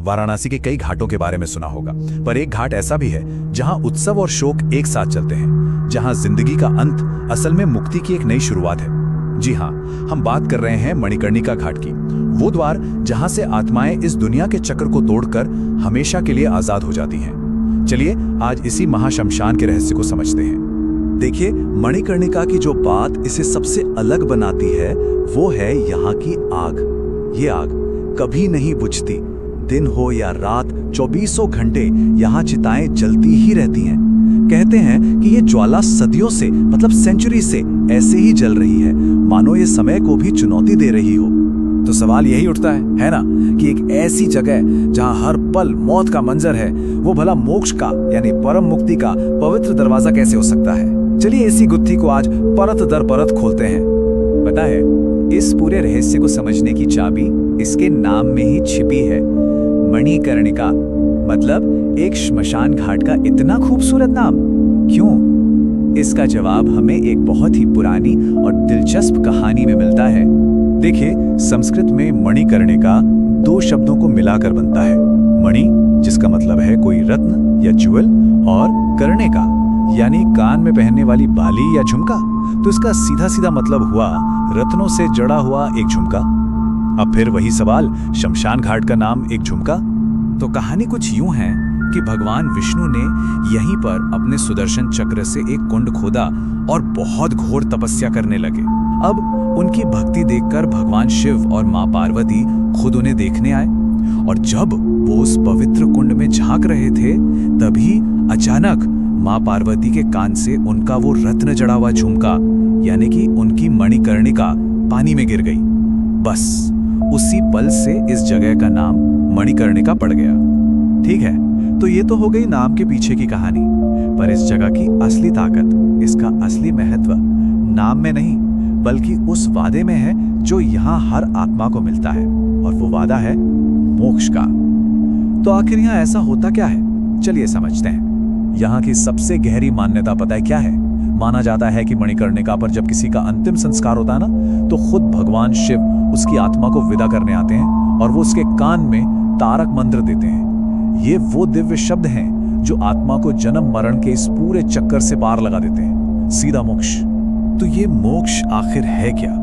वाराणसी के कई घाटों के बारे में सुना होगा, पर एक घाट ऐसा भी है जहां उत्सव और शोक एक साथ चलते हैं, जहां जिंदगी का अंत असल में मुक्ति की एक नई शुरुआत है। जी हाँ, हम बात कर रहे हैं मणिकर्णिका घाट की, वो द्वार जहां से आत्माएं इस दुनिया के चक्र को तोड़कर हमेशा के लिए आजाद हो जाती हैं। चलिए आज इसी महाशमशान के रहस्य को समझते हैं। देखिए, मणिकर्णिका की जो बात इसे सबसे अलग बनाती है वो है यहाँ की आग। ये आग कभी नहीं बुझती। दिन हो या रात, 24 घंटे यहाँ चिताएं जलती ही रहती हैं। कहते हैं कि ये ज्वाला सदियों से, मतलब सेंचुरी से ऐसे ही जल रही है, मानो ये समय को भी चुनौती दे रही हो। तो सवाल यही उठता है ना, कि एक ऐसी जगह जहां हर पल मौत का मंजर है, वो भला मोक्ष का यानी परम मुक्ति का पवित्र दरवाजा कैसे हो सकता है। चलिए इसी गुत्थी को आज परत दर परत खोलते हैं। पता है, इस पूरे रहस्य को समझने की चाबी इसके नाम में ही छिपी है। मणिकर्णिका मतलब एक श्मशान घाट का इतना खूबसूरत नाम क्यों? इसका जवाब हमें एक बहुत ही पुरानी और दिलचस्प कहानी में मिलता है। देखिए, संस्कृत में मणिकर्णिका दो शब्दों को मिलाकर बनता है। मणि जिसका मतलब है कोई रत्न या ज्वेल, और कर्णिका यानी कान में पहनने वाली बाली या झुमका। तो इसका सीधा सीधा मतलब हुआ रत्नों से जड़ा हुआ एक झुमका। अब फिर वही सवाल, शमशान घाट का नाम एक झुमका? तो कहानी कुछ यूं है कि भगवान विष्णु ने यहीं पर अपने सुदर्शन चक्र से एक कुंड खोदा और बहुत घोर तपस्या करने लगे। अब उनकी भक्ति देखकर भगवान शिव और मां पार्वती खुद उन्हें देखने आए, और जब वो उस पवित्र कुंड में झांक रहे थे, तभी अचानक मां पार्वती के कान से उनका वो रत्न जड़ा हुआ झुमका यानी कि उनकी मणिकर्णिका पानी में गिर गई। बस उसी पल से इस जगह का नाम मणिकर्णिका पड़ गया। ठीक है, तो ये तो हो गई नाम के पीछे की कहानी, पर इस जगह की असली ताकत, इसका असली महत्व नाम में नहीं बल्कि उस वादे में है जो यहाँ हर आत्मा को मिलता है, और वो वादा है मोक्ष का। तो आखिर यहाँ ऐसा होता क्या है, चलिए समझते हैं। यहाँ की सबसे गहरी मान्यता पता है क्या है? माना जाता है कि मणिकर्णिका पर जब किसी का अंतिम संस्कार होता है ना, तो खुद भगवान शिव उसकी आत्मा को विदा करने आते हैं और वो उसके कान में तारक मंत्र देते हैं। ये वो दिव्य शब्द हैं जो आत्मा को जन्म मरण के इस पूरे चक्कर से पार लगा देते हैं, सीधा मोक्ष। तो ये मोक्ष आखिर है क्या?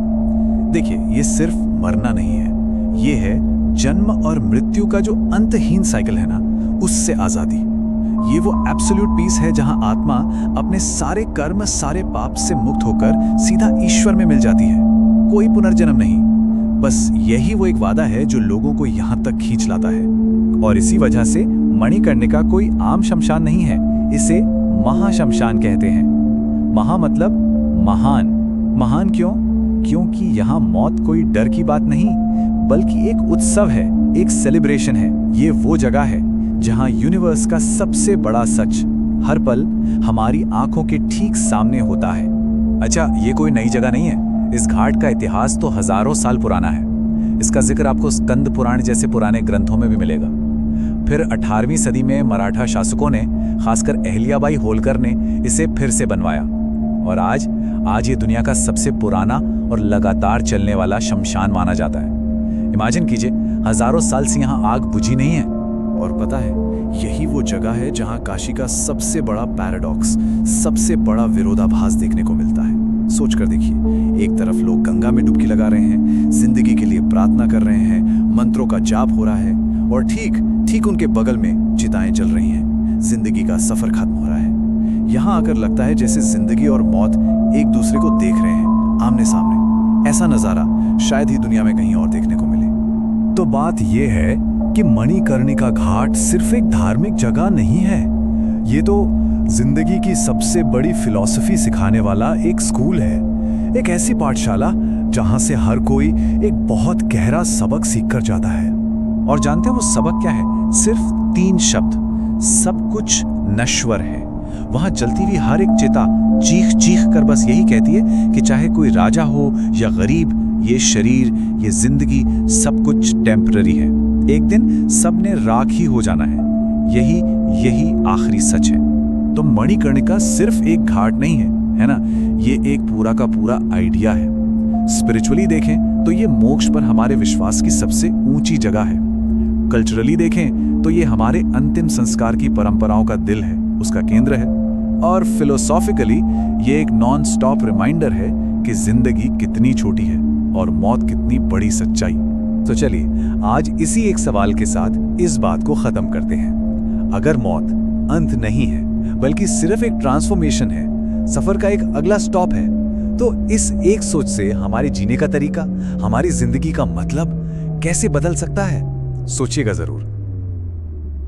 देखिए, ये सिर्फ मरना नहीं है, ये है जन्म और मृत्यु का जो अंतहीन साइकिल है ना, उससे आजादी। ये वो एब्सोल्यूट पीस है जहां आत्मा अपने सारे कर्म, सारे पाप से मुक्त होकर सीधा ईश्वर में मिल जाती है। कोई पुनर्जन्म नहीं, बस यही वो एक वादा है जो लोगों को यहां तक खींच लाता है। और इसी वजह से मणिकर्णिका कोई आम शमशान नहीं है, इसे महाशमशान कहते हैं। महा मतलब महान। महान क्यों? क्योंकि यहाँ मौत कोई डर की बात नहीं बल्कि एक उत्सव है, एक सेलिब्रेशन है। ये वो जगह है जहाँ यूनिवर्स का सबसे बड़ा सच हर पल हमारी आंखों के ठीक सामने होता है। अच्छा, ये कोई नई जगह नहीं है। इस घाट का इतिहास तो हजारों साल पुराना है। इसका जिक्र आपको स्कंद पुराण जैसे पुराने ग्रंथों में भी मिलेगा। फिर 18वीं सदी में मराठा शासकों ने, खासकर अहिल्याबाई होलकर ने इसे फिर से बनवाया, और आज ये दुनिया का सबसे पुराना और लगातार चलने वाला शमशान माना जाता है। इमेजिन कीजिए, हजारों साल से यहाँ आग बुझी नहीं है। और पता है, यही वो जगह है जहाँ काशी का सबसे बड़ा पैराडॉक्स, सबसे बड़ा विरोधाभास देखने को मिलता है। सोच कर देखिए, एक तरफ लोग गंगा में डुबकी लगा रहे हैं, जिंदगी के लिए प्रार्थना कर रहे हैं, मंत्रों का जाप हो रहा है, और ठीक उनके बगल में चिताएं जल रही हैं, जिंदगी का सफर खत्म हो रहा है। यहाँ आकर लगता है जैसे जिंदगी और मौत एक दूसरे को देख रहे हैं, आमने सामने। ऐसा नजारा शायद ही दुनिया में कहीं और देखने को मिले। तो बात यह है कि मणिकर्णिका घाट सिर्फ एक धार्मिक जगह नहीं है, ये तो जिंदगी की सबसे बड़ी फिलॉसफी सिखाने वाला एक स्कूल है, एक ऐसी पाठशाला जहां से हर कोई एक बहुत गहरा सबक सीखकर जाता है। और जानते हैं वो सबक क्या है? सिर्फ 3 शब्द, सब कुछ नश्वर है। वहां जलती हुई हर एक चिता चीख कर बस यही कहती है कि चाहे कोई राजा हो या गरीब, ये शरीर, ये जिंदगी, सब कुछ टेम्पररी है। एक दिन सबने राख ही हो जाना है। यही आखिरी सच है। तो मणिकर्णिका सिर्फ एक घाट नहीं है ना? ये एक पूरा का पूरा आइडिया है। स्पिरिचुअली देखें तो ये मोक्ष पर हमारे विश्वास की सबसे ऊंची जगह है। कल्चरली देखें तो ये हमारे अंतिम संस्कार की परंपराओं का दिल है, उसका केंद्र है। और फिलोसॉफिकली ये एक नॉन स्टॉप रिमाइंडर है कि जिंदगी कितनी छोटी है और मौत कितनी बड़ी सच्चाई। तो चलिए आज इसी एक सवाल के साथ इस बात को खत्म करते हैं। अगर मौत अंत नहीं है बल्कि सिर्फ एक ट्रांसफॉर्मेशन है, सफर का एक अगला स्टॉप है, तो इस एक सोच से हमारे जीने का तरीका, हमारी जिंदगी का मतलब कैसे बदल सकता है? सोचिएगा जरूर।